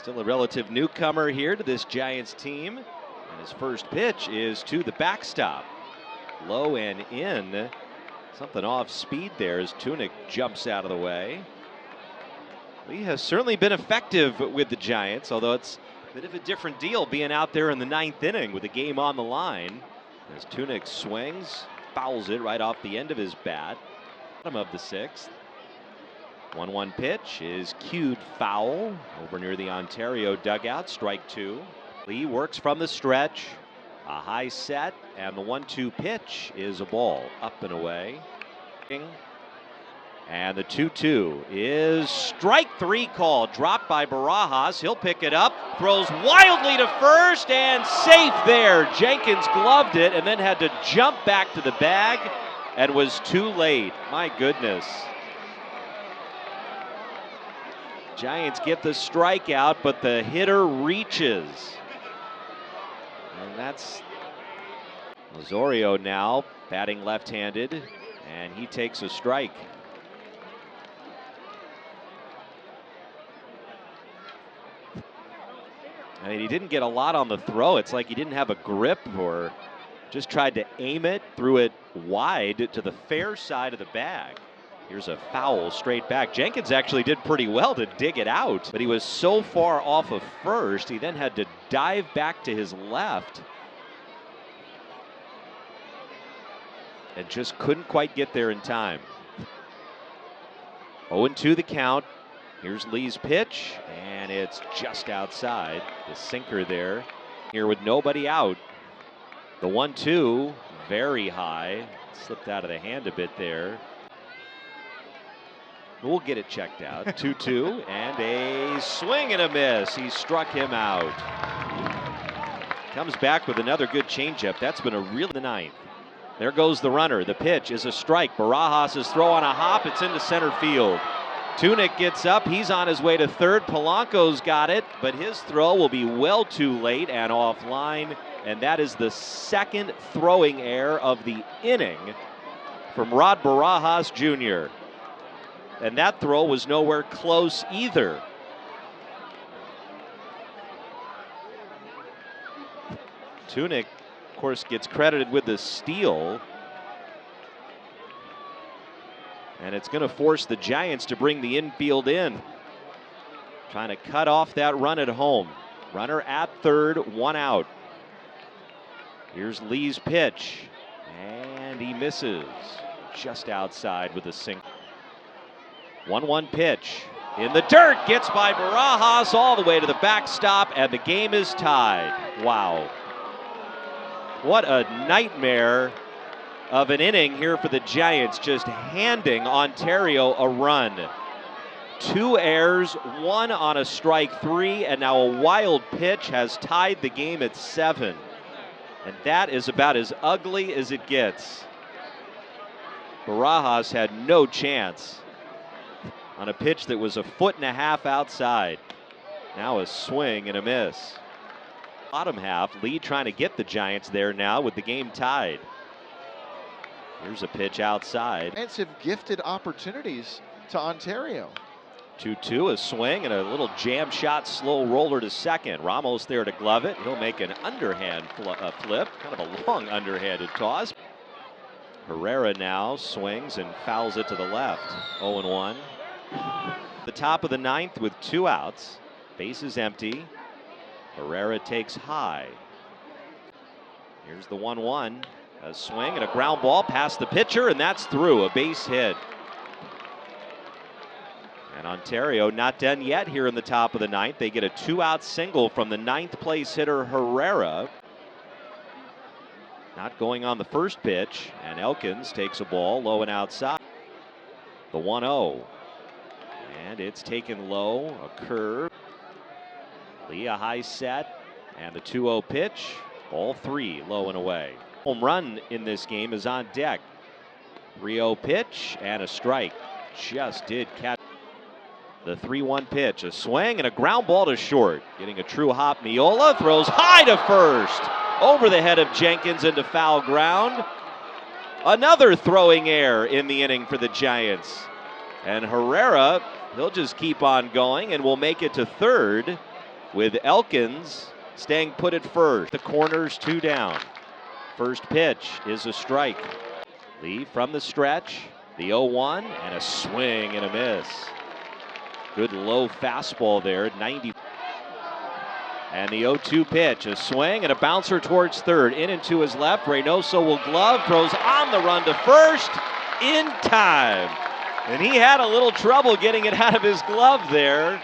Still a relative newcomer here to this Giants team. And his first pitch is to the backstop. Low and in. Something off speed there as Tunick jumps out of the way. Lee has certainly been effective with the Giants, although it's a bit of a different deal being out there in the ninth inning with the game on the line. As Tunick swings, fouls it right off the end of his bat. Bottom of the sixth. 1-1 pitch is cued foul over near the Ontario dugout. Strike two. Lee works from the stretch. A high set, and the 1-2 pitch is a ball up and away. And the 2-2 is strike three call. Dropped by Barajas. He'll pick it up. Throws wildly to first and safe there. Jenkins gloved it and then had to jump back to the bag and was too late. My goodness. Giants get the strikeout, but the hitter reaches. And that's Osorio now batting left-handed, and he takes a strike. I mean, he didn't get a lot on the throw. It's like he didn't have a grip or just tried to aim it, threw it wide to the fair side of the bag. Here's a foul straight back. Jenkins actually did pretty well to dig it out, but he was so far off of first, he then had to dive back to his left and just couldn't quite get there in time. 0-2 the count. Here's Lee's pitch, and it's just outside. The sinker there. Here with nobody out. The 1-2, very high. Slipped out of the hand a bit there. We'll get it checked out. 2-2, and a swing and a miss. He struck him out. Comes back with another good changeup. That's been a real ninth. There goes the runner. The pitch is a strike. Barajas' throw on a hop. It's into center field. Tunick gets up. He's on his way to third. Polanco's got it, but his throw will be well too late and offline. And that is the second throwing error of the inning from Rod Barajas Jr. And that throw was nowhere close either. Tunick, of course, gets credited with the steal. And it's going to force the Giants to bring the infield in. Trying to cut off that run at home. Runner at third, one out. Here's Lee's pitch. And he misses. Just outside with a single. 1-1 pitch. In the dirt, gets by Barajas all the way to the backstop, and the game is tied. Wow. What a nightmare of an inning here for the Giants, just handing Ontario a run. 2 errors, 1 on a strike 3, and now a wild pitch has tied the game at 7. And that is about as ugly as it gets. Barajas had no chance on a pitch that was 1.5 feet outside. Now a swing and a miss. Bottom half, Lee trying to get the Giants there now with the game tied. Here's a pitch outside. Giants have gifted opportunities to Ontario. 2-2, a swing and a little jam shot, slow roller to second. Ramos there to glove it. He'll make an underhand flip, kind of a long underhanded toss. Herrera now swings and fouls it to the left. 0-1. The top of the ninth with 2 outs. Bases empty. Herrera takes high. Here's the 1-1. A swing and a ground ball past the pitcher, and that's through. A base hit. And Ontario not done yet here in the top of the ninth. They get a 2-out single from the 9th place hitter Herrera. Not going on the first pitch, and Elkins takes a ball low and outside. The 1-0. And it's taken low, a curve. Lee a high set, and the 2-0 pitch. Ball 3, low and away. Home run in this game is on deck. 3-0 pitch and a strike. Just did catch. The 3-1 pitch, a swing and a ground ball to short. Getting a true hop. Miola throws high to first. Over the head of Jenkins into foul ground. Another throwing error in the inning for the Giants. And Herrera, he'll just keep on going and will make it to third. with Elkins staying put at first. The corners 2 down. First pitch is a strike. Lee from the stretch. The 0-1 and a swing and a miss. Good low fastball there at 90. And the 0-2 pitch, a swing and a bouncer towards third. In and to his left. Reynoso will glove, throws on the run to first in time. And he had a little trouble getting it out of his glove there.